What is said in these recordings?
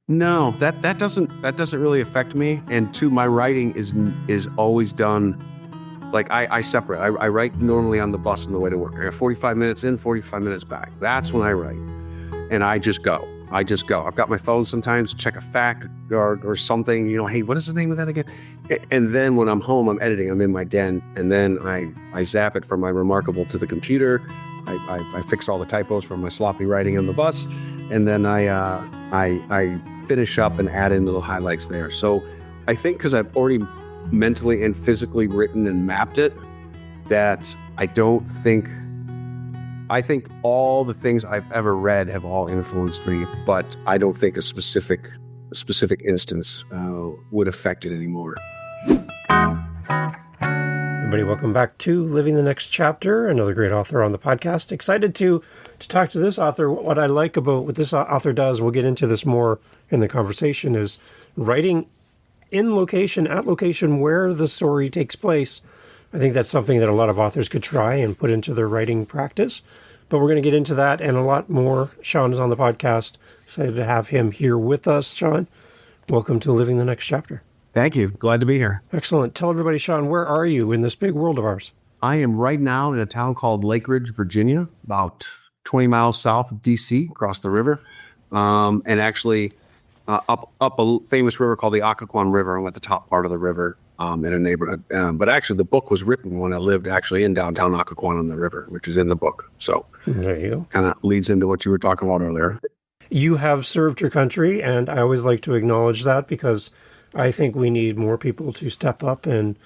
No, that doesn't really affect me. And two, my writing is always done like I separate. I write normally on the bus on the way to work. I got 45 minutes in, 45 minutes back. That's when I write, and I just go. I've got my phone sometimes, check a fact or something. Hey, what is the name of that again? And then when I'm home, I'm editing. I'm in my den, and then I zap it from my Remarkable to the computer. I fix all the typos from my sloppy writing on the bus, and then I finish up and add in little highlights there. So I think because I've already mentally and physically written and mapped it, that I think all the things I've ever read have all influenced me, but I don't think a specific instance would affect it anymore. Everybody, welcome back to Living the Next Chapter, another great author on the podcast. Excited to talk to this author. What I like about what this author does, we'll get into this more in the conversation, is writing in location, at location where the story takes place. I think that's something that a lot of authors could try and put into their writing practice. But we're going to get into that and a lot more. Sean is on the podcast. Excited to have him here with us. Sean, welcome to Living the Next Chapter. Thank you. Glad to be here. Excellent. Tell everybody, Sean, where are you in this big world of ours? I am right now in a town called Ranger, Virginia, about 20 miles south of D.C., across the river, and actually up a famous river called the Occoquan River. I'm at the top part of the river in a neighborhood. But actually, the book was written when I lived actually in downtown Occoquan on the river, which is in the book. So there you go. Kind of leads into what you were talking about earlier. You have served your country, and I always like to acknowledge that because I think we need more people to step up and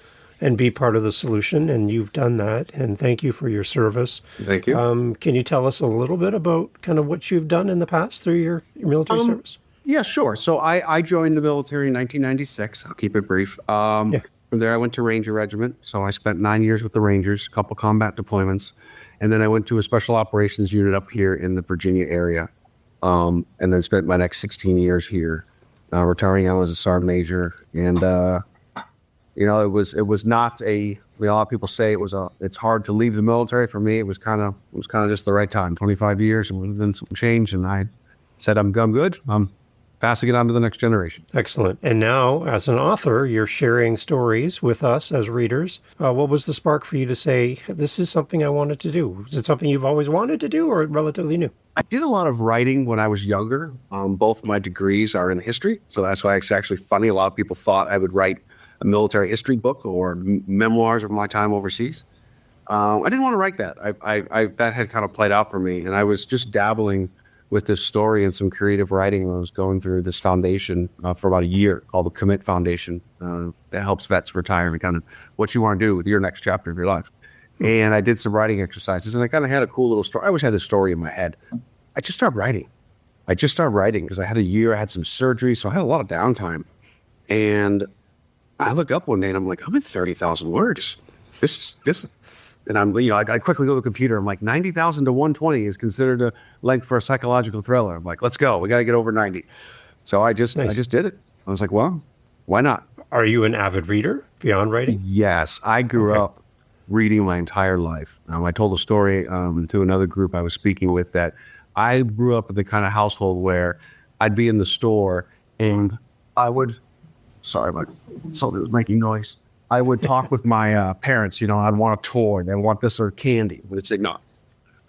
be part of the solution, and you've done that, and thank you for your service. Thank you. Can you tell us a little bit about kind of what you've done in the past through your military service? Yeah, sure. So I joined the military in 1996. I'll keep it brief. From there, I went to Ranger Regiment. So I spent 9 years with the Rangers, a couple combat deployments, and then I went to a special operations unit up here in the Virginia area, and then spent my next 16 years here. Retiring out as a sergeant major, and it was not a. A lot of people say it's hard to leave the military. For me, it was kind of just the right time. 25 years, and would have been some change, and I said I'm good. I'm passing it on to the next generation. Excellent. And now, as an author, you're sharing stories with us as readers. What was the spark for you to say, this is something I wanted to do? Is it something you've always wanted to do or relatively new? I did a lot of writing when I was younger. Both my degrees are in history, so that's why it's actually funny. A lot of people thought I would write a military history book or memoirs of my time overseas. I didn't want to write that. I that had kind of played out for me, and I was just dabbling with this story and some creative writing. I was going through this foundation for about a year called the Commit Foundation that helps vets retire and kind of what you want to do with your next chapter of your life. And I did some writing exercises, and I kind of had a cool little story. I always had this story in my head. I just started writing because I had a year, I had some surgery, so I had a lot of downtime. And I looked up one day and I'm like, I'm at 30,000 words. This. And I quickly go to the computer. I'm like, 90,000 to 120 is considered a length for a psychological thriller. I'm like, let's go. We got to get over 90. So I just did it. I was like, well, why not? Are you an avid reader beyond writing? Yes. I grew up reading my entire life. I told a story to another group I was speaking with that I grew up in the kind of household where I'd be in the store and I would, sorry about something was making noise. I would talk with my parents, I'd want a toy, they'd want this or candy. They'd say, no.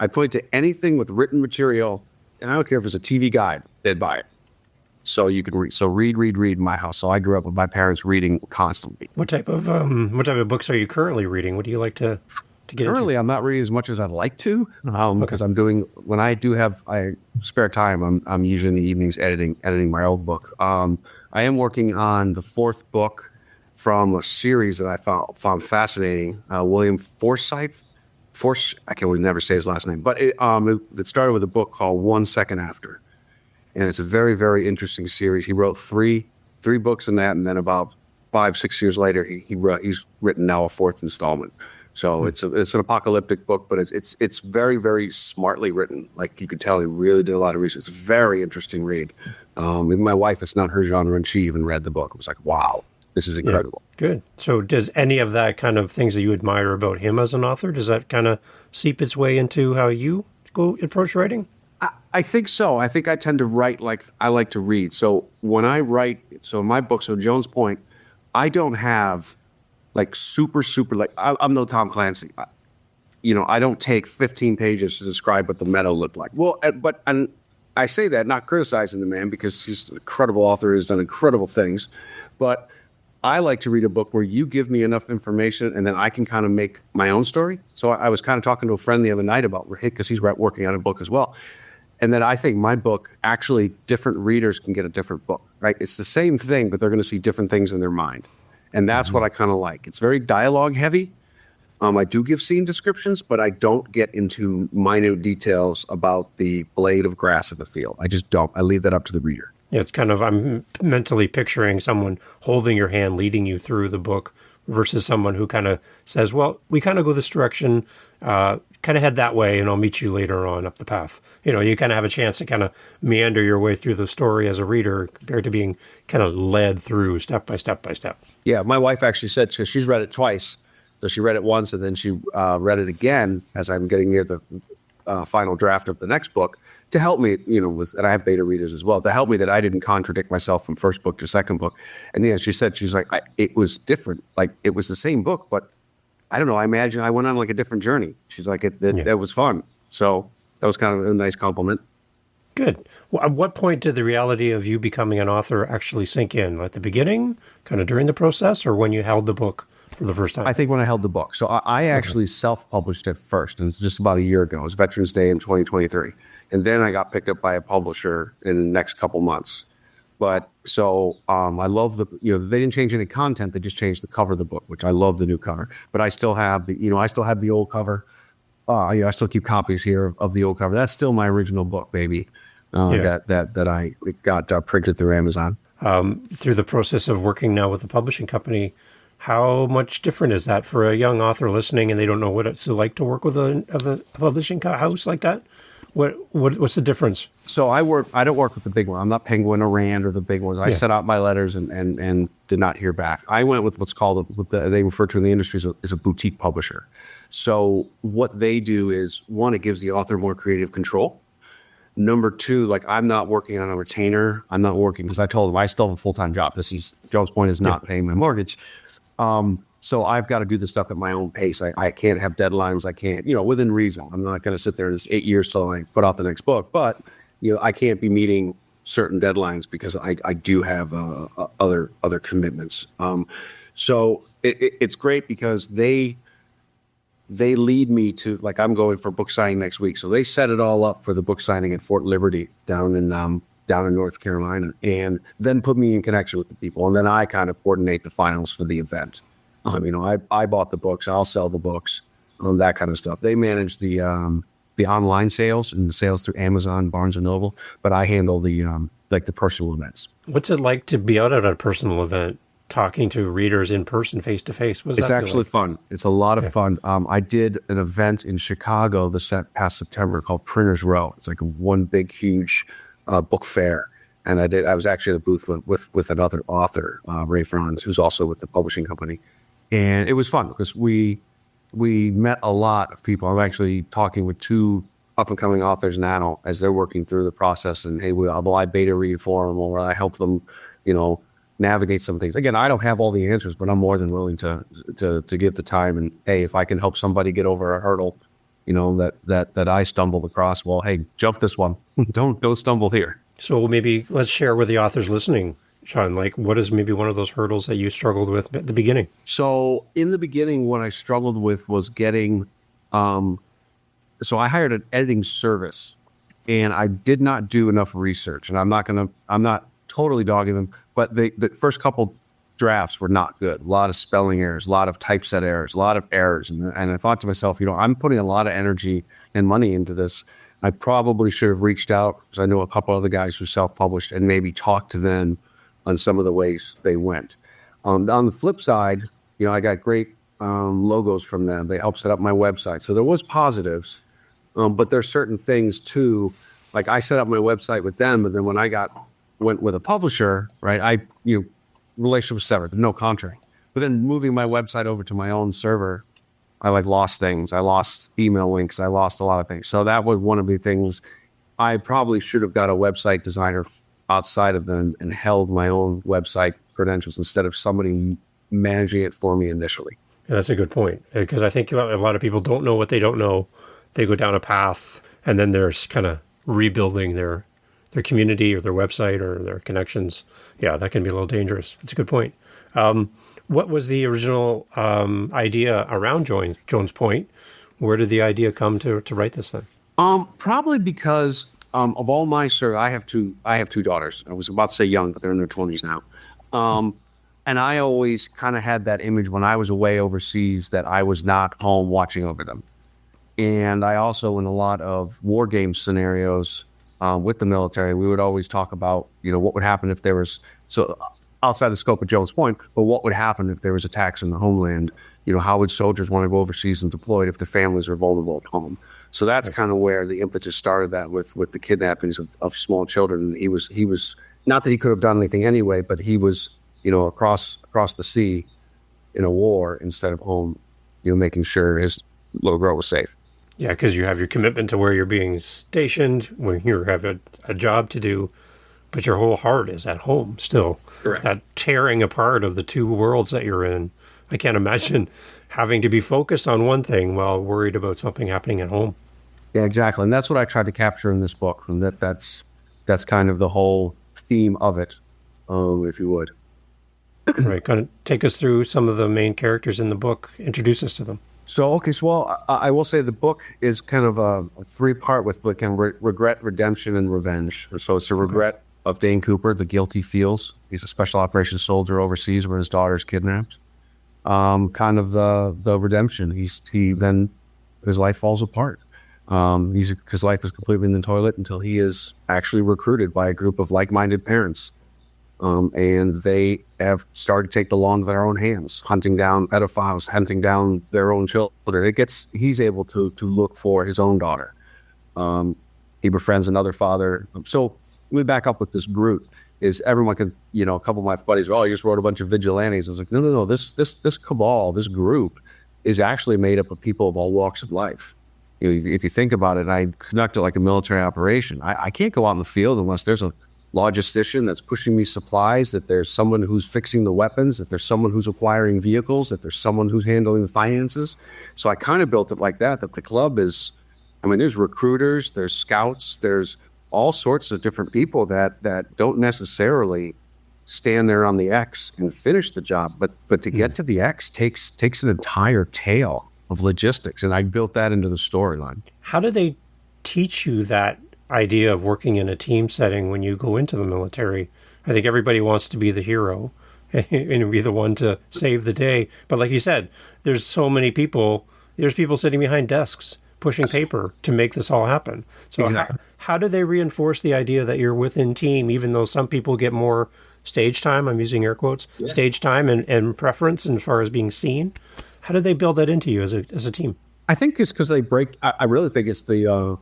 I'd point to anything with written material, and I don't care if it's a TV guide, they'd buy it. So you can read. So read in my house. So I grew up with my parents reading constantly. What type of books are you currently reading? What do you like to get Currently, into? I'm not reading as much as I'd like to, because I'm doing, when I do have spare time, I'm usually in the evenings editing my old book. I am working on the fourth book from a series that I found fascinating. William Forsythe. I can never say his last name, but it started with a book called 1 Second After. And it's a very, very interesting series. He wrote three books in that, and then about 5-6 years later, he's written now a fourth installment. So it's an apocalyptic book, but it's very, very smartly written. Like you could tell, he really did a lot of research. It's a very interesting read. Even my wife, it's not her genre, and she even read the book. It was like, wow, this is incredible. Yeah, good. So does any of that kind of things that you admire about him as an author, does that kind of seep its way into how you go approach writing? I think so. I think I tend to write like I like to read. So when I write, so in my book, so Jones Point, I don't have like super, like I'm no Tom Clancy. I don't take 15 pages to describe what the meadow looked like. Well, and I say that not criticizing the man because he's an incredible author, has done incredible things, but I like to read a book where you give me enough information and then I can kind of make my own story. So I was kind of talking to a friend the other night about because he's working on a book as well. And then I think my book, actually, different readers can get a different book, right? It's the same thing, but they're going to see different things in their mind. And that's what I kind of like. It's very dialogue heavy. I do give scene descriptions, but I don't get into minute details about the blade of grass in the field. I just don't. I leave that up to the reader. Yeah, it's kind of, I'm mentally picturing someone holding your hand, leading you through the book versus someone who kind of says, well, we kind of go this direction, kind of head that way, and I'll meet you later on up the path. You kind of have a chance to kind of meander your way through the story as a reader compared to being kind of led through step by step by step. Yeah, my wife actually said she's read it twice. So she read it once and then she read it again as I'm getting near the final draft of the next book to help me, and I have beta readers as well, to help me that I didn't contradict myself from first book to second book. And yeah, she said, she's like, it was different. Like it was the same book, but I don't know. I imagine I went on like a different journey. She's like, it was fun. So that was kind of a nice compliment. Good. Well, at what point did the reality of you becoming an author actually sink in? At the beginning, kind of during the process, or when you held the book for the first time? I think when I held the book. So I actually self-published it first, and it's just about a year ago. It was Veterans Day in 2023. And then I got picked up by a publisher in the next couple months. But so I love they didn't change any content. They just changed the cover of the book, which I love the new cover. But I still have the old cover. I still keep copies here of the old cover. That's still my original book, baby. That I got printed through Amazon. Through the process of working now with a publishing company, how much different is that for a young author listening and they don't know what it's like to work with a publishing house like that? What's the difference? So I don't work with the big one. I'm not Penguin or Rand or the big ones. I sent out my letters and did not hear back. I went with what's called, they refer to in the industry as a boutique publisher. So what they do is, one, it gives the author more creative control. Number two, like I'm not working on a retainer. I'm not working because I told them I still have a full-time job. Jones Point is not paying my mortgage. So I've got to do this stuff at my own pace. I can't have deadlines. I can't, within reason. I'm not going to sit there and it's 8 years till I put out the next book. But, I can't be meeting certain deadlines because I do have other commitments. So it's great because they lead me to, like, I'm going for book signing next week. So they set it all up for the book signing at Fort Liberty down in North Carolina, and then put me in connection with the people. And then I kind of coordinate the finals for the event. I bought the books, I'll sell the books, that kind of stuff. They manage the online sales and the sales through Amazon, Barnes and Noble, but I handle the personal events. What's it like to be out at a personal event, talking to readers in person, face to face? It's actually fun. It's a lot of fun. I did an event in Chicago this past September called Printers Row. It's like one big, huge book fair. And I was actually at a booth with another author, Ray Franz, who's also with the publishing company. And it was fun because we met a lot of people. I'm actually talking with two up-and-coming authors now as they're working through the process. And, hey, will I beta read for them, or will I help them, navigate some things? Again, I don't have all the answers, but I'm more than willing to give the time. And, hey, if I can help somebody get over a hurdle, that I stumbled across, well, hey, jump this one. Don't stumble here. So maybe let's share with the authors listening, Sean, like what is maybe one of those hurdles that you struggled with at the beginning? So in the beginning, what I struggled with was getting, so I hired an editing service and I did not do enough research, and I'm not totally dogging them, but the first couple drafts were not good. A lot of spelling errors, a lot of typeset errors, a lot of errors. And I thought to myself, I'm putting a lot of energy and money into this. I probably should have reached out, because I know a couple other guys who self-published, and maybe talked to them on some of the ways they went. On the flip side, I got great logos from them. They helped set up my website. So there was positives, but there's certain things too. Like I set up my website with them, but then when I went with a publisher, right, relationship was severed, no contract. But then moving my website over to my own server, I lost things. I lost email links. I lost a lot of things. So that was one of the things. I probably should have got a website designer outside of them and held my own website credentials instead of somebody managing it for me initially. Yeah, that's a good point, because I think a lot of people don't know what they don't know. They go down a path, and then they're kind of rebuilding their community or their website or their connections. Yeah, that can be a little dangerous. That's a good point. What was the original idea around Jones Point? Where did the idea come to write this thing? Probably because of all my I have two daughters. I was about to say young, but they're in their 20s now. And I always kind of had that image when I was away overseas that I was not home watching over them. And I also, in a lot of war game scenarios with the military, we would always talk about, what would happen if there was, so outside the scope of Jones Point, but what would happen if there was attacks in the homeland? How would soldiers want to go overseas and deployed if their families are vulnerable at home? So that's kind of where the impetus started, that with the kidnappings of small children. He was not that he could have done anything anyway, but he was, across the sea in a war instead of home, making sure his little girl was safe. Yeah, because you have your commitment to where you're being stationed, when you have a job to do, but your whole heart is at home still. Correct. That tearing apart of the two worlds that you're in. I can't imagine having to be focused on one thing while worried about something happening at home. Yeah, exactly. And that's what I tried to capture in this book. And that's kind of the whole theme of it, if you would. Right. Kind of take us through some of the main characters in the book. Introduce us to them. So I will say the book is kind of a three-part with regret, redemption, and revenge. So it's the regret of Dane Cooper, the guilt he feels. He's a special operations soldier overseas where his daughter's kidnapped. Kind of the redemption. Then his life falls apart. His life is completely in the toilet until he is actually recruited by a group of like-minded parents. And they have started to take the law into their own hands, hunting down pedophiles, hunting down their own children. He's able to look for his own daughter. He befriends another father. So let me back up with this Groot. Is everyone could, a couple of my buddies, you just wrote a bunch of vigilantes. I was like, no. This cabal, this group is actually made up of people of all walks of life. If you think about it, I conduct it like a military operation. I can't go out in the field unless there's a logistician that's pushing me supplies, that there's someone who's fixing the weapons, that there's someone who's acquiring vehicles, that there's someone who's handling the finances. So I kind of built it like that the club is, there's recruiters, there's scouts, there's all sorts of different people that don't necessarily stand there on the X and finish the job, but to get to the X takes an entire tale of logistics, and I built that into the storyline. How do they teach you that idea of working in a team setting when you go into the military? I think everybody wants to be the hero and be the one to save the day. But like you said, there's so many people. There's people sitting behind desks pushing paper to make this all happen. So exactly. How do they reinforce the idea that you're within team, even though some people get more stage time? I'm using air quotes, stage time and preference as far as being seen. How do they build that into you as a team? I think it's because they break. I really think it's the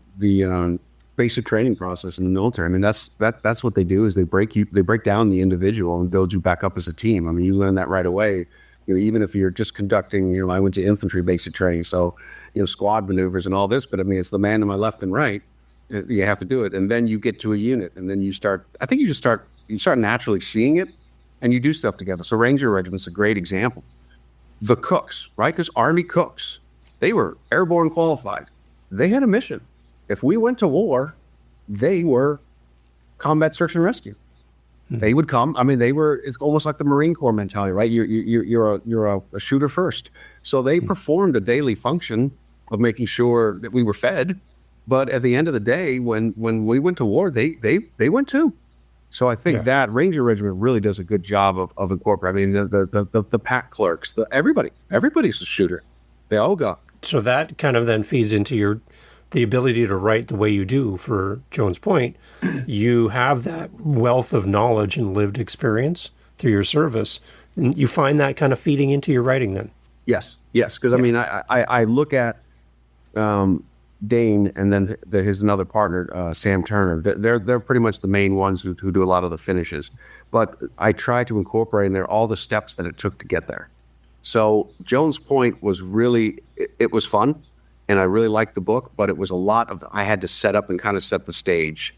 basic training process in the military. That's what they do, is they break down the individual and build you back up as a team. You learn that right away. Even if you're just conducting, I went to infantry basic training, so squad maneuvers and all this, but it's the man to my left and right. You have to do it, and then you get to a unit, and then you start. I think you start naturally seeing it, and you do stuff together. So Ranger Regiment's a great example. The cooks, right? Because Army cooks, they were airborne qualified. They had a mission. If we went to war, they were combat search and rescue. They would come. It's almost like the Marine Corps mentality, right? You're a shooter first. So they performed a daily function of making sure that we were fed. But at the end of the day, when we went to war, they went too. So I think that Ranger Regiment really does a good job of incorporating. The pack clerks, everybody's a shooter. They all go. So that kind of then feeds into the ability to write the way you do for Jones Point. You have that wealth of knowledge and lived experience through your service. And you find that kind of feeding into your writing then? Yes. Because I look at Dane and then his another partner, Sam Turner. They're pretty much the main ones who do a lot of the finishes. But I try to incorporate in there all the steps that it took to get there. So Jones Point was really, it was fun. and I really liked the book, but it was a lot of, I had to set up and kind of set the stage.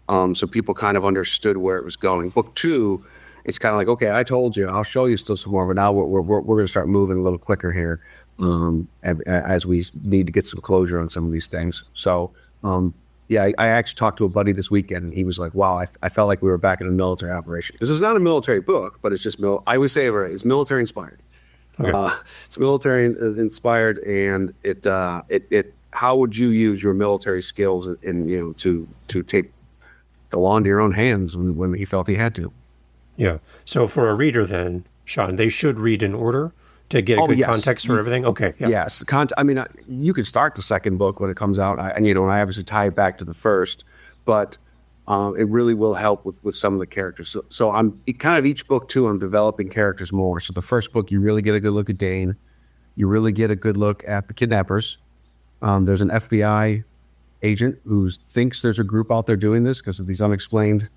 So people kind of understood where it was going. Book 2, it's kind of like, okay, I told you, I'll show you still some more, but now we're going to start moving a little quicker here, as we need to get some closure on some of these things. So, yeah, I actually talked to a buddy this weekend, and he was like, wow, I felt like we were back in a military operation. This is not a military book, but it's just, I always say it's military inspired. Okay. It's military inspired, and it how would you use your military skills in to take the law into your own hands when he felt he had to. Yeah. So for a reader then, Sean, they should read in order to get a good yes. context for everything? Okay. Yeah. Yes. I mean, you could start the second book when it comes out, and I obviously tie it back to the first, but it really will help with some of the characters. So I'm kind of each book too, I'm developing characters more. So the first book, you really get a good look at Dane. You really get a good look at the kidnappers. There's an FBI agent who thinks there's a group out there doing this because of these unexplained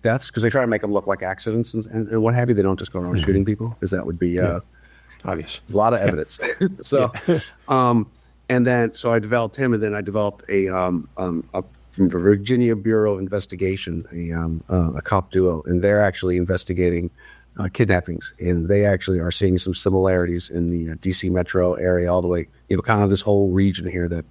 deaths, because they try to make them look like accidents and what have you. They don't just go around shooting people, because that would be obvious. A lot of evidence. So, and then so I developed him, and then I developed from the Virginia Bureau of Investigation, a cop duo, and they're actually investigating kidnappings, and they actually are seeing some similarities in the D.C. metro area, all the way, kind of this whole region here, that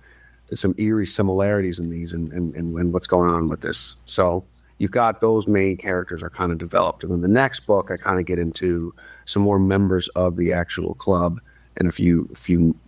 there's some eerie similarities in these and what's going on with this. So you've got those main characters are kind of developed. And then the next book, I kind of get into some more members of the actual club and a few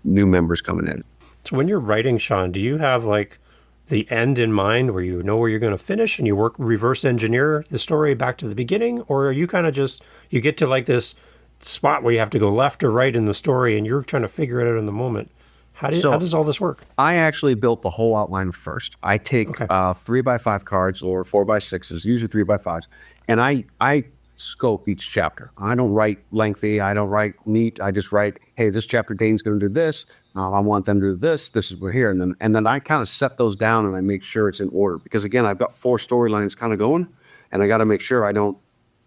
new members coming in. So when you're writing, Sean, do you have like the end in mind where you know where you're going to finish and you reverse engineer the story back to the beginning? Or are you kind of just, you get to like this spot where you have to go left or right in the story and you're trying to figure it out in the moment? How does all this work? I actually built the whole outline first. I take 3x5 cards or 4x6s, usually 3x5s, and I scope each chapter. I don't write lengthy. I don't write neat. I just write, hey, this chapter Dane's going to do this. I want them to do this. This is what here, and then I kind of set those down and I make sure it's in order, because again, I've got 4 storylines kind of going, and I got to make sure I don't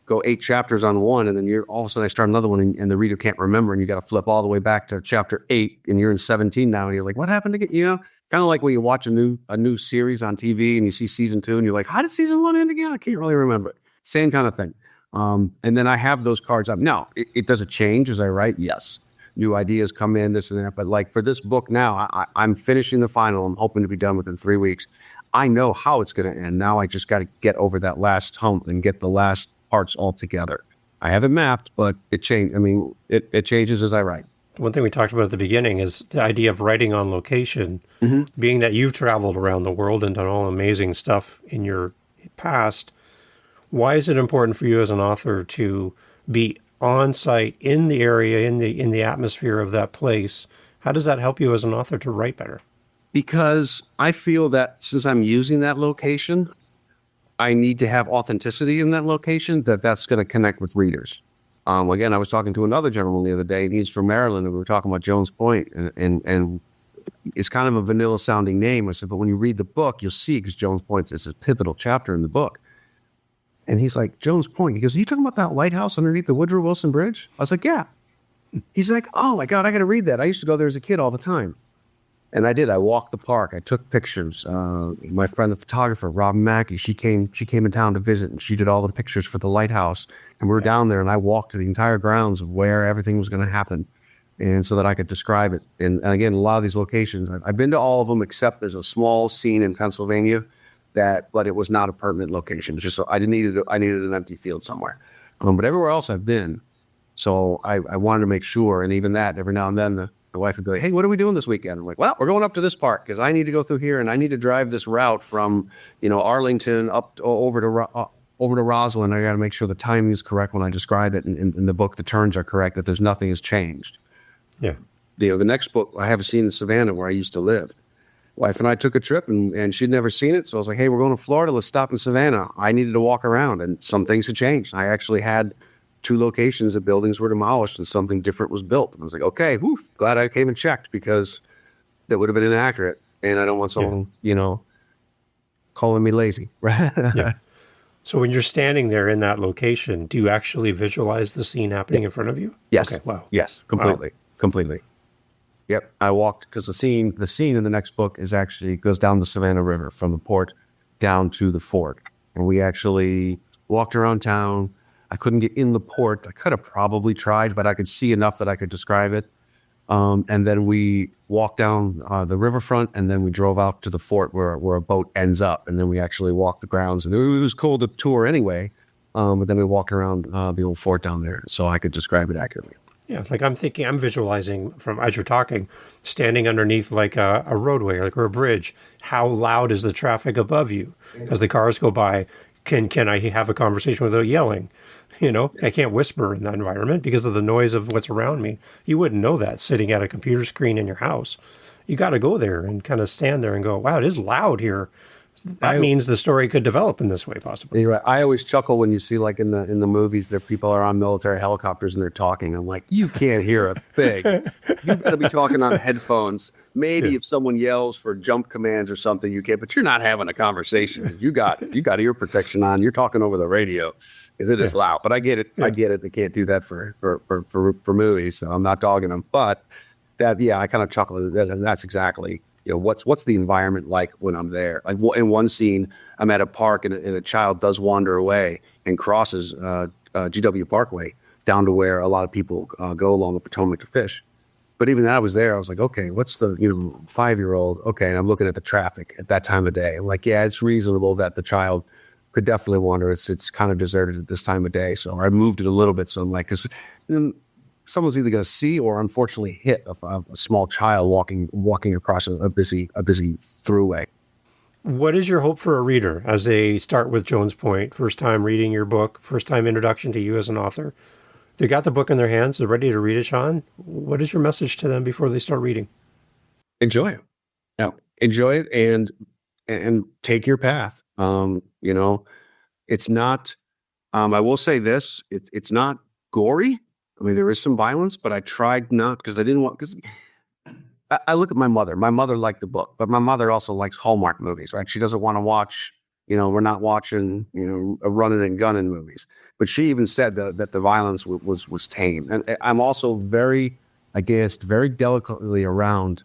go 8 chapters on one, and then all of a sudden I start another one, and the reader can't remember, and you got to flip all the way back to chapter 8, and you're in 17 now, and you're like, what happened again? Kind of like when you watch a new series on TV and you see season 2, and you're like, how did season 1 end again? I can't really remember it. Same kind of thing. And then I have those cards up. Now, does it change as I write? Yes. New ideas come in, this and that. But like for this book now, I'm finishing the final. I'm hoping to be done within 3 weeks. I know how it's going to end. Now I just got to get over that last hump and get the last parts all together. I have it mapped, but it changes as I write. One thing we talked about at the beginning is the idea of writing on location. Being that you've traveled around the world and done all amazing stuff in your past, why is it important for you as an author to be on site in the area, in the atmosphere of that place? How does that help you as an author to write better? Because I feel that since I'm using that location, I need to have authenticity in that location, that's going to connect with readers. Again, I was talking to another gentleman the other day, and he's from Maryland, and we were talking about Jones Point, and it's kind of a vanilla sounding name. I said, but when you read the book, you'll see, because Jones Point is a pivotal chapter in the book. And he's like, Jones Point. He goes, are you talking about that lighthouse underneath the Woodrow Wilson Bridge? I was like, yeah. He's like, oh my God, I got to read that. I used to go there as a kid all the time. And I did. I walked the park. I took pictures. My friend, the photographer, Rob Mackey, she came in town to visit, and she did all the pictures for the lighthouse. And we were down there, and I walked to the entire grounds of where everything was going to happen, and so that I could describe it. And again, a lot of these locations, I've been to all of them, except there's a small scene in Pennsylvania but it was not a permanent location. It's just I needed an empty field somewhere. But everywhere else I've been, so I wanted to make sure. And even that, every now and then, the wife would be like, hey, what are we doing this weekend? I'm like, well, we're going up to this park because I need to go through here, and I need to drive this route from, Arlington up over to Roslyn. I got to make sure the timing is correct when I describe it, and in the book the turns are correct, that there's nothing has changed. Yeah. The next book I have a scene in Savannah where I used to live. Wife and I took a trip, and she'd never seen it, so I was like, hey, we're going to Florida. Let's stop in Savannah. I needed to walk around, and some things had changed. I actually had 2 locations that buildings were demolished and something different was built. And I was like, okay, glad I came and checked, because that would have been inaccurate. And I don't want someone, calling me lazy. Yeah. So when you're standing there in that location, do you actually visualize the scene happening in front of you? Yes. Okay. Wow. Yes. Completely. Wow. Completely. Yep. I walked because the scene in the next book is actually goes down the Savannah River from the port down to the fort. And we actually walked around town. I couldn't get in the port. I could have probably tried, but I could see enough that I could describe it. And then we walked down the riverfront, and then we drove out to the fort where a boat ends up. And then we actually walked the grounds. And it was cool to tour anyway. But then we walked around the old fort down there, so I could describe it accurately. Yeah, it's like I'm visualizing from as you're talking, standing underneath like a roadway or a bridge. How loud is the traffic above you as the cars go by? Can I have a conversation without yelling? I can't whisper in that environment because of the noise of what's around me. You wouldn't know that sitting at a computer screen in your house. You got to go there and kind of stand there and go, wow, it is loud here. That means the story could develop in this way, possibly. You're right. I always chuckle when you see, like in the movies, there people are on military helicopters and they're talking. I'm like, you can't hear a thing. You better be talking on headphones. Maybe if someone yells for jump commands or something, you can, but you're not having a conversation. You got ear protection on. You're talking over the radio because it is loud. But I get it. Yeah. I get it. They can't do that for movies. So I'm not dogging them. But I kind of chuckle. That's exactly. What's the environment like when I'm there? Like in one scene, I'm at a park and a child does wander away and crosses GW Parkway down to where a lot of people go along the Potomac to fish. But even when I was there, I was like, okay, what's the 5-year-old? Okay, and I'm looking at the traffic at that time of day. I'm like, yeah, it's reasonable that the child could definitely wander. It's kind of deserted at this time of day, so I moved it a little bit. So I'm like, because someone's either going to see or unfortunately hit a small child walking across a busy throughway. What is your hope for a reader as they start with Jones Point, first time reading your book, first time introduction to you as an author? They got the book in their hands, they're ready to read it, Sean. What is your message to them before they start reading? Enjoy it. Yeah, enjoy it and take your path. It's not. I will say this: it's not gory. I mean, there is some violence, but I tried not because I didn't want. Because I look at my mother. My mother liked the book, but my mother also likes Hallmark movies, right? She doesn't want to watch. We're not watching running and gunning movies. But she even said that the violence was tame. And I'm also very delicately around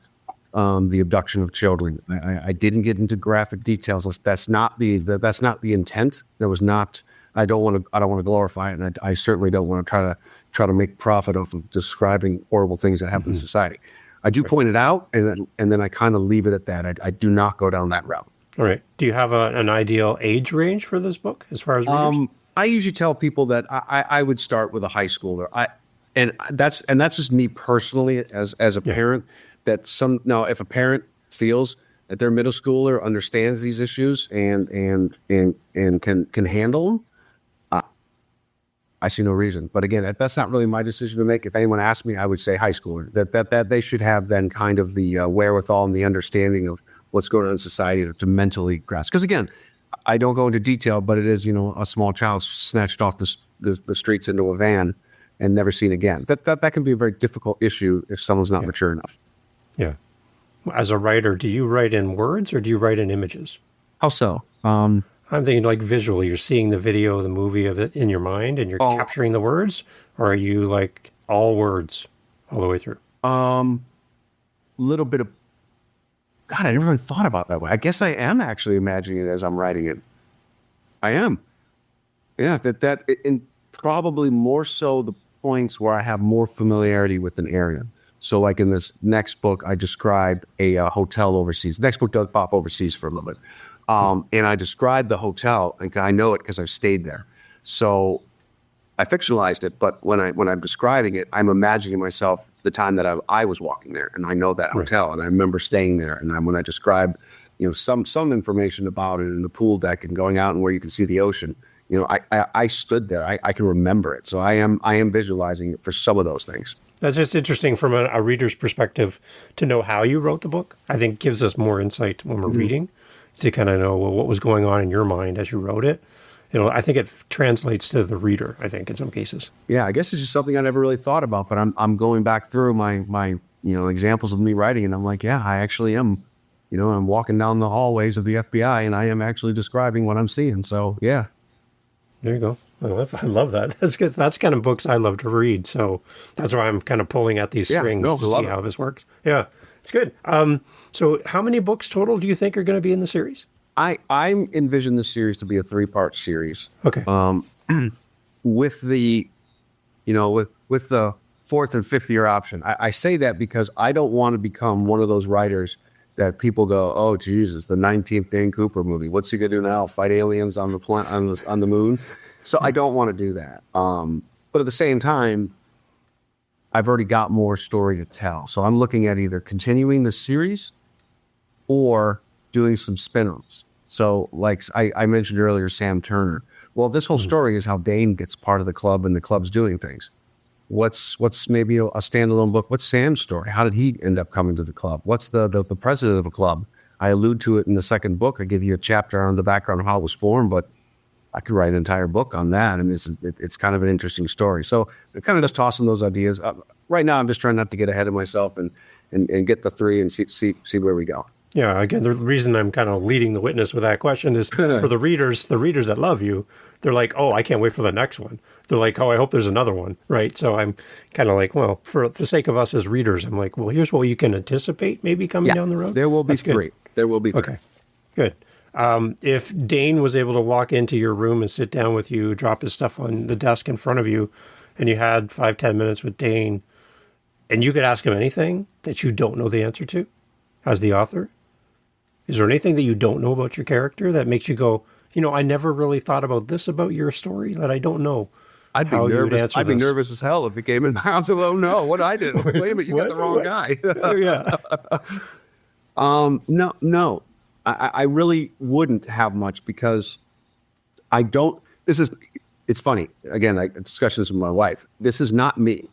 the abduction of children. I didn't get into graphic details. That's not the intent. There was not. I don't want to glorify it, and I certainly don't want to try to make profit off of describing horrible things that happen in society. I do point it out, and then I kind of leave it at that. I do not go down that route. All right. Do you have an ideal age range for this book as far as readers? I usually tell people that I would start with a high schooler. And that's just me personally as a parent. That if a parent feels that their middle schooler understands these issues and can handle them, I see no reason. But again, that's not really my decision to make. If anyone asked me, I would say high schooler. That they should have then kind of the wherewithal and the understanding of what's going on in society to mentally grasp. Because again, I don't go into detail, but it is a small child snatched off the streets into a van and never seen again. That can be a very difficult issue if someone's not mature enough. Yeah. As a writer, do you write in words or do you write in images? How so? I'm thinking like visual. You're seeing the video, the movie of it in your mind, and you're capturing the words, or are you like all words all the way through? Little bit of. God, I never really thought about it that way. I guess I am actually imagining it as I'm writing it. I am. Yeah, and probably more so the points where I have more familiarity with an area. So like in this next book, I described a hotel overseas. The next book does pop overseas for a little bit. And I described the hotel, and I know it because I've stayed there. So I fictionalized it, but when I'm describing it, I'm imagining myself the time that I was walking there, and I know that hotel, and I remember staying there. And when I describe, some information about it, and the pool deck, and going out and where you can see the ocean, I stood there. I can remember it. So I am visualizing it for some of those things. That's just interesting from a reader's perspective to know how you wrote the book. I think gives us more insight when we're reading to kind of know what was going on in your mind as you wrote it. I think it translates to the reader, I think, in some cases. Yeah, I guess it's just something I never really thought about, but I'm going back through my examples of me writing, and I'm like, yeah, I actually am, I'm walking down the hallways of the FBI, and I am actually describing what I'm seeing. So, yeah. There you go. I love that. That's good. That's the kind of books I love to read. So that's why I'm kind of pulling at these Yeah, strings no, to I see love it. how this works. Yeah, it's good. So how many books total do you think are going to be in the series? I envision this series to be a 3-part series. Okay. With the, with the fourth and fifth year option. I say that because I don't want to become one of those writers that people go, oh Jesus, the 19th Dan Cooper movie. What's he gonna do now? Fight aliens on the on the moon? So I don't want to do that. But at the same time, I've already got more story to tell. So I'm looking at either continuing the series or doing some spin-offs. So like I mentioned earlier, Sam Turner. Well, this whole story is how Dane gets part of the club and the club's doing things. What's maybe a standalone book? What's Sam's story? How did he end up coming to the club? What's the president of a club? I allude to it in the second book. I give you a chapter on the background of how it was formed, but I could write an entire book on that. I mean, it's kind of an interesting story. So kind of just tossing those ideas. Right now, I'm just trying not to get ahead of myself and get the 3 and see where we go. Yeah, again, the reason I'm kind of leading the witness with that question is for the readers that love you, they're like, oh, I can't wait for the next one. They're like, oh, I hope there's another one, right? So I'm kind of like, well, for the sake of us as readers, I'm like, well, here's what you can anticipate maybe coming down the road. There will be That's good. 3. There will be 3. Okay, good. If Dane was able to walk into your room and sit down with you, drop his stuff on the desk in front of you, and you had 5-10 minutes with Dane, and you could ask him anything that you don't know the answer to as the author, is there anything that you don't know about your character that makes you go, I never really thought about this about your story that I don't know? I'd be nervous. I'd be nervous as hell if it came in my house. Oh no, what I did? Wait a minute, you got the wrong guy. Yeah. No. I really wouldn't have much because I don't. It's funny. Again, I discussed this with my wife. This is not me,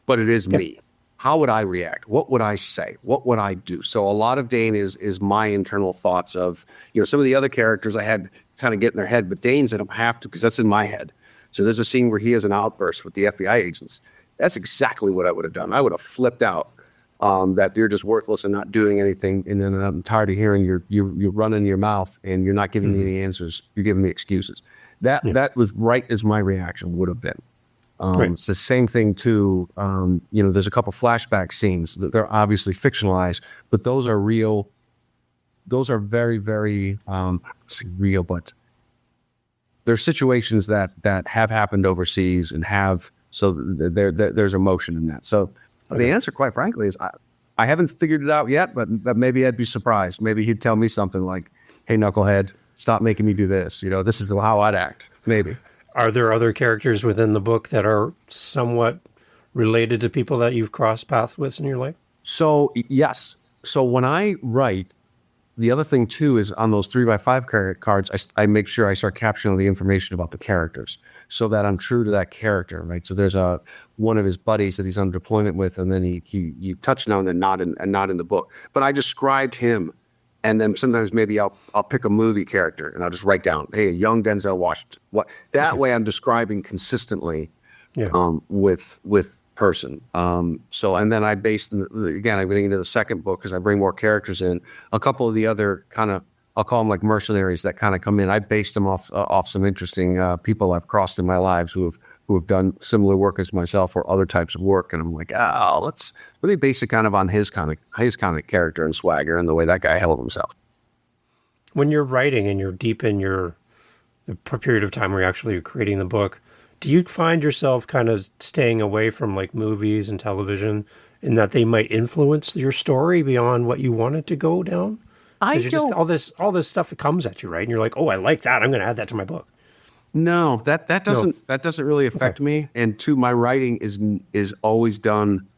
but it is me. How would I react? What would I say? What would I do? So a lot of Dane is my internal thoughts of, some of the other characters I had kind of get in their head, but Dane's I don't have to because that's in my head. So there's a scene where he has an outburst with the FBI agents. That's exactly what I would have done. I would have flipped out that they're just worthless and not doing anything. And then I'm tired of hearing you're running your mouth and you're not giving me any answers. You're giving me excuses. That was right as my reaction would have been. Right. It's the same thing too. There's a couple flashback scenes that they're obviously fictionalized, but those are real. Those are very, very real, but they're situations that have happened overseas and there's emotion in that. So the answer, quite frankly, is I haven't figured it out yet, but maybe I'd be surprised. Maybe he'd tell me something like, "Hey, knucklehead, stop making me do this." This is how I'd act. Maybe. Are there other characters within the book that are somewhat related to people that you've crossed paths with in your life? So, yes. So when I write, the other thing too is on those 3x5 cards, I make sure I start capturing the information about the characters so that I'm true to that character, right? So there's one of his buddies that he's on deployment with, and then he touched on and not in the book. But I described him. And then sometimes maybe I'll pick a movie character and I'll just write down, hey, a young Denzel Washington. That way I'm describing consistently with person. So and then I based again, I'm getting into the second book because I bring more characters in. A couple of the other kind of, I'll call them like mercenaries that kind of come in. I based them off some interesting people I've crossed in my lives who have done similar work as myself or other types of work. And I'm like, let me base it kind of on his kind of character and swagger and the way that guy held himself. When you're writing and you're deep in the period of time where you're actually creating the book, do you find yourself kind of staying away from like movies and television in that they might influence your story beyond what you want it to go down? Just all this stuff that comes at you, right? And you're like, oh, I like that. I'm going to add that to my book. No, that doesn't really affect me. And two, my writing is always done.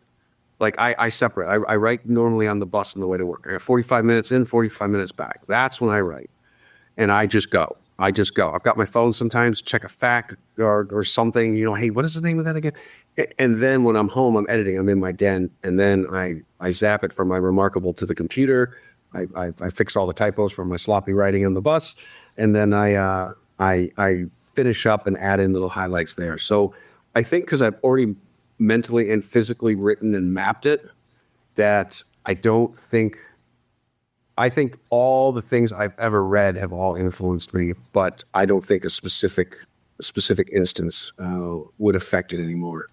Like I separate. I write normally on the bus on the way to work. I got 45 minutes in, 45 minutes back. That's when I write, and I just go. I've got my phone sometimes, check a fact or something. Hey, what is the name of that again? And then when I'm home, I'm editing. I'm in my den, and then I zap it from my Remarkable to the computer. I fix all the typos from my sloppy writing on the bus, and then I finish up and add in little highlights there. So I think because I've already mentally and physically written and mapped it, that I think all the things I've ever read have all influenced me, but I don't think a specific specific instance would affect it anymore.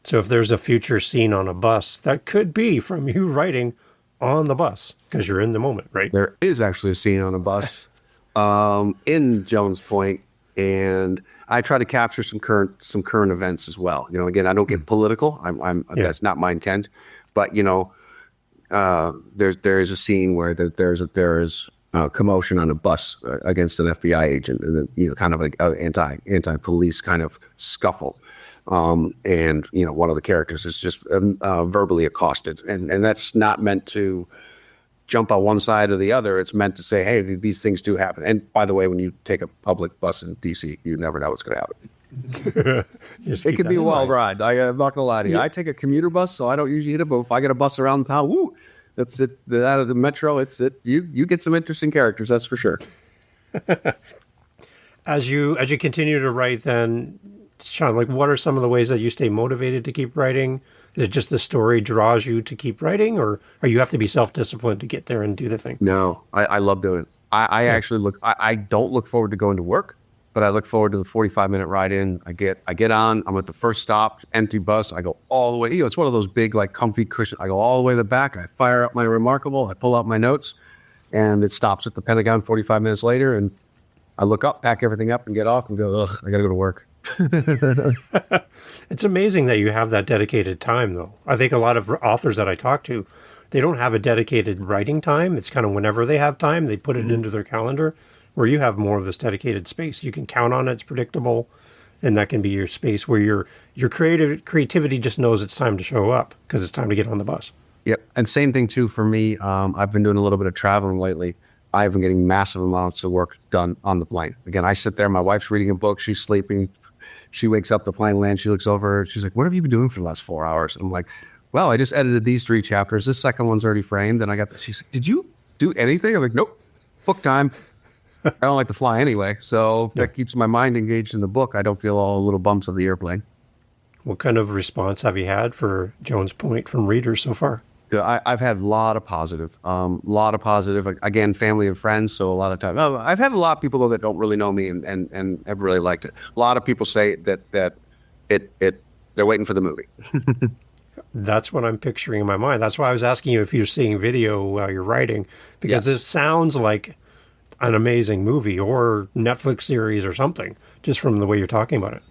So if there's a future scene on a bus, that could be from you writing on the bus because you're in the moment, right? There is actually a scene on a bus in Jones Point, and I try to capture some current events as well. Again, I don't get political. That's not my intent, but there is a scene where there is commotion on a bus against an FBI agent, and kind of an anti-police kind of scuffle. And one of the characters is just verbally accosted, and that's not meant to jump on one side or the other. It's meant to say, hey, these things do happen. And by the way, when you take a public bus in D.C., you never know what's going to happen. It could be a wild ride. I'm not going to lie to you. Yeah. I take a commuter bus, so I don't usually hit it. But if I get a bus around town, woo, that's it. Out of the metro, it's it. You get some interesting characters, that's for sure. As you continue to write, then, Sean, what are some of the ways that you stay motivated to keep writing? Is it just the story draws you to keep writing, or you have to be self-disciplined to get there and do the thing? No, I love doing it. I actually I don't look forward to going to work, but I look forward to the 45-minute ride in. I get on, I'm at the first stop, empty bus. I go all the way. It's one of those big, comfy cushions. I go all the way to the back. I fire up my Remarkable. I pull out my notes, and it stops at the Pentagon 45 minutes later. And I look up, pack everything up, and get off and go, ugh, I got to go to work. It's amazing that you have that dedicated time, though. I think a lot of authors that I talk to, they don't have a dedicated writing time. It's kind of whenever they have time, they put it into their calendar, where you have more of this dedicated space. You can count on it. It's predictable, and that can be your space where your creativity just knows it's time to show up because it's time to get on the bus. Yep. And same thing, too, for me. I've been doing a little bit of traveling lately. I've been getting massive amounts of work done on the plane. Again, I sit there, my wife's reading a book, she's sleeping. She wakes up, the plane lands, she looks over, she's like, what have you been doing for the last 4 hours? And I'm like, well, I just edited these 3 chapters. This second one's already framed. And she's like, did you do anything? I'm like, nope, book time. I don't like to fly anyway. So if that keeps my mind engaged in the book, I don't feel all the little bumps of the airplane. What kind of response have you had for Jones Point from readers so far? I've had a lot of positive, again, family and friends. So a lot of time, I've had a lot of people though that don't really know me and have really liked it. A lot of people say that they're waiting for the movie. That's what I'm picturing in my mind. That's why I was asking you if you're seeing video while you're writing, because This sounds like an amazing movie or Netflix series or something, just from the way you're talking about it.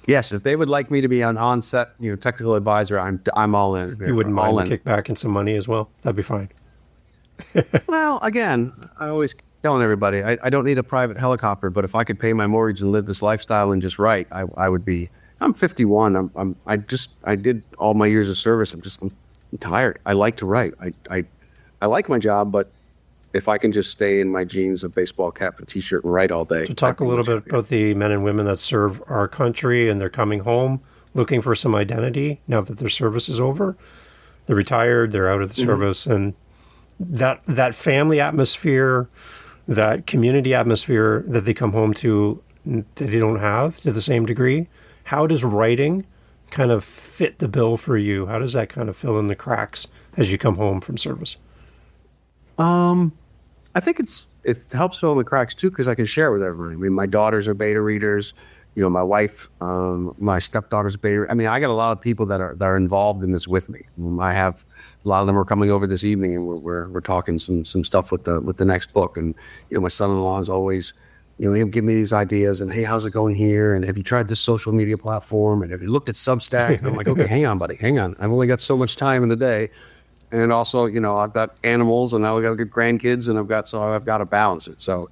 Yes, if they would like me to be an on-set, technical advisor, I'm all in. You wouldn't mind a kickback and some money as well? That'd be fine. Well, again, I always telling everybody, I don't need a private helicopter, but if I could pay my mortgage and live this lifestyle and just write, I would be. I'm 51. I did all my years of service. I'm tired. I like to write. I like my job, but if I can just stay in my jeans, a baseball cap, and T-shirt, and write all day. To talk a little bit about the men and women that serve our country and they're coming home looking for some identity now that their service is over. They're retired, they're out of the service, and that family atmosphere, that community atmosphere that they come home to that they don't have to the same degree. How does writing kind of fit the bill for you? How does that kind of fill in the cracks as you come home from service? I think it helps fill in the cracks too, because I can share it with everybody. I mean, my daughters are beta readers. My wife, my stepdaughter's beta. I mean, I got a lot of people that are involved in this with me. I have a lot of them are coming over this evening, and we're talking some stuff with the next book. And my son-in-law is always, he'll give me these ideas and, hey, how's it going here? And have you tried this social media platform? And have you looked at Substack? And I'm like, okay, hang on, buddy, hang on. I've only got so much time in the day. And also, I've got animals, and now I've got to get grandkids, and I've got to balance it. So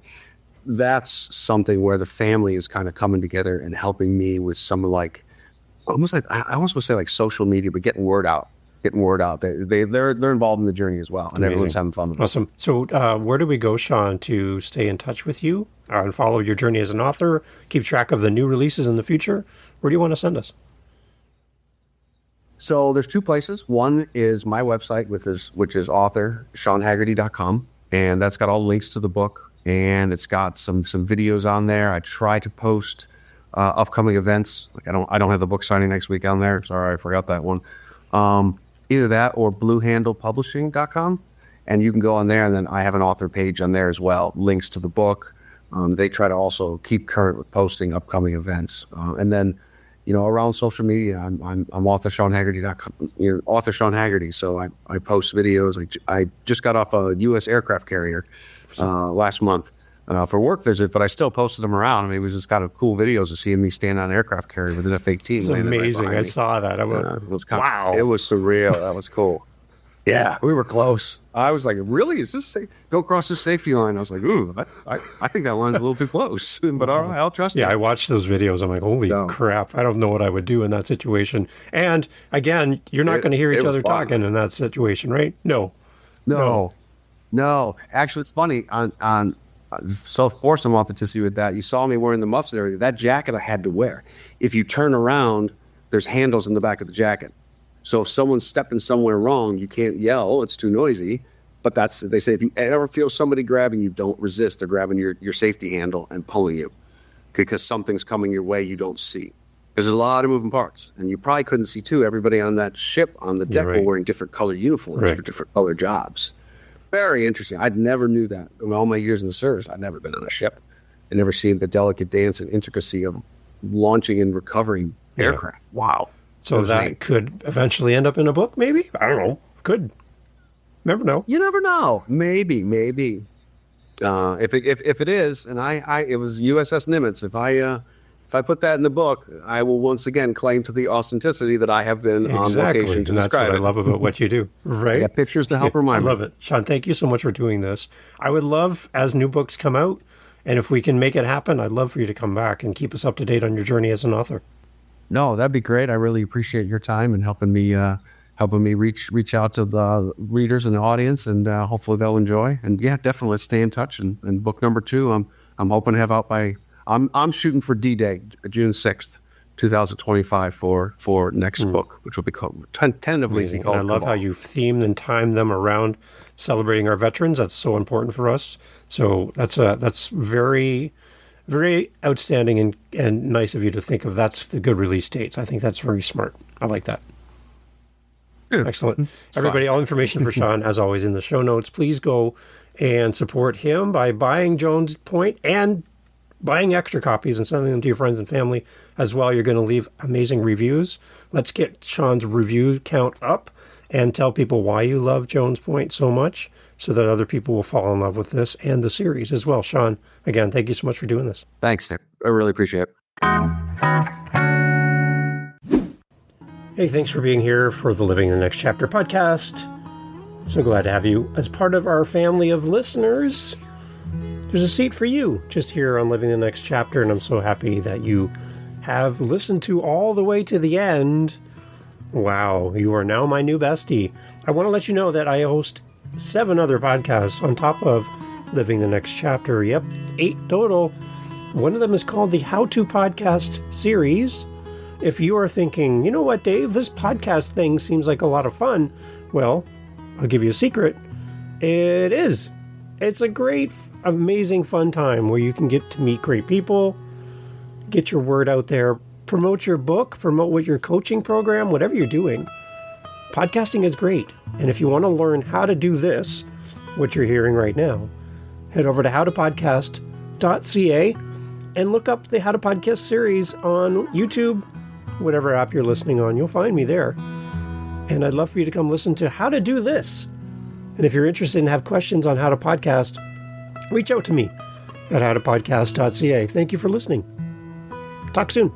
that's something where the family is kind of coming together and helping me with some almost like I almost would say like social media, but getting word out. They're involved in the journey as well, and Amazing. Everyone's having fun with it. Awesome. So where do we go, Sean, to stay in touch with you and follow your journey as an author, keep track of the new releases in the future? Where do you want to send us? So there's 2 places. One is my website, which is author SeanHagerty.com, and that's got all the links to the book, and it's got some videos on there. I try to post upcoming events. Like I don't have the book signing next week on there. Sorry, I forgot that one. Either that or bluehandlepublishing.com, and you can go on there, and then I have an author page on there as well. Links to the book, They try to also keep current with posting upcoming events. And then, around social media, I'm author Sean Hagerty.com, author Sean Hagerty. So I post videos. I just got off a U.S. aircraft carrier last month for a work visit, but I still posted them around. I mean, it was just kind of cool videos of seeing me stand on an aircraft carrier with an F-18. It's amazing. I saw that. It was wow. It was surreal. That was cool. Yeah, we were close. I was like, really? Is this safe? Go across the safety line. I was like, ooh, I think that line's a little too close. But all right, I'll trust you. Yeah, I watched those videos. I'm like, holy crap. I don't know what I would do in that situation. And again, you're not going to hear each other talking in that situation, right? No. Actually, it's funny. So for some authenticity with that, you saw me wearing the muffs and everything. That jacket I had to wear. If you turn around, there's handles in the back of the jacket. So if someone's stepping somewhere wrong, you can't yell, oh, it's too noisy. But they say, if you ever feel somebody grabbing you, don't resist. They're grabbing your safety handle and pulling you because something's coming your way you don't see. There's a lot of moving parts. And you probably couldn't see, too. Everybody on that ship on the deck were wearing different colored uniforms for different colored jobs. Very interesting. I never knew that. In all my years in the service, I'd never been on a ship. I never seen the delicate dance and intricacy of launching and recovering aircraft. Wow. So that could eventually end up in a book, maybe? I don't know. Could. Never know. You never know. Maybe. If it is, and it was USS Nimitz. If I put that in the book, I will once again claim to the authenticity that I have been on location to and describe that's what it. I love about what you do. Right? I got pictures to help remind me. I love it. Sean, thank you so much for doing this. I would love, as new books come out, and if we can make it happen, I'd love for you to come back and keep us up to date on your journey as an author. No, that'd be great. I really appreciate your time and helping me reach out to the readers and the audience, and hopefully they'll enjoy. And yeah, definitely let's stay in touch. And book number 2, I'm hoping to have out by. I'm shooting for D-Day, June 6th, 2025 for next book, which will be called tentatively be called. And I love how you've themed and timed them around celebrating our veterans. That's so important for us. So that's very, very outstanding and nice of you to think of. That's the good release dates. I think that's very smart. I like that. Yeah. Excellent. Everybody, all information for Sean, as always, in the show notes. Please go and support him by buying Jones Point and buying extra copies and sending them to your friends and family as well. You're going to leave amazing reviews. Let's get Sean's review count up and tell people why you love Jones Point so much so that other people will fall in love with this and the series as well. Sean, again, thank you so much for doing this. Thanks, Nick. I really appreciate it. Hey, thanks for being here for the Living the Next Chapter podcast. So glad to have you as part of our family of listeners. There's a seat for you just here on Living the Next Chapter, and I'm so happy that you have listened to all the way to the end. Wow, you are now my new bestie. I want to let you know that I host 7 other podcasts on top of Living the Next Chapter. Yep, 8 total. One of them is called the How To Podcast series. If you are thinking, you know what, Dave, this podcast thing seems like a lot of fun, well, I'll give you a secret. It is. It's a great, amazing, fun time where you can get to meet great people, get your word out there, promote your book, promote what your coaching program, whatever you're doing. Podcasting is great. And if you want to learn how to do this, what you're hearing right now, head over to howtopodcast.ca and look up the How to Podcast series on YouTube, whatever app you're listening on. You'll find me there. And I'd love for you to come listen to how to do this. And if you're interested and have questions on how to podcast, reach out to me at howtopodcast.ca. Thank you for listening. Talk soon.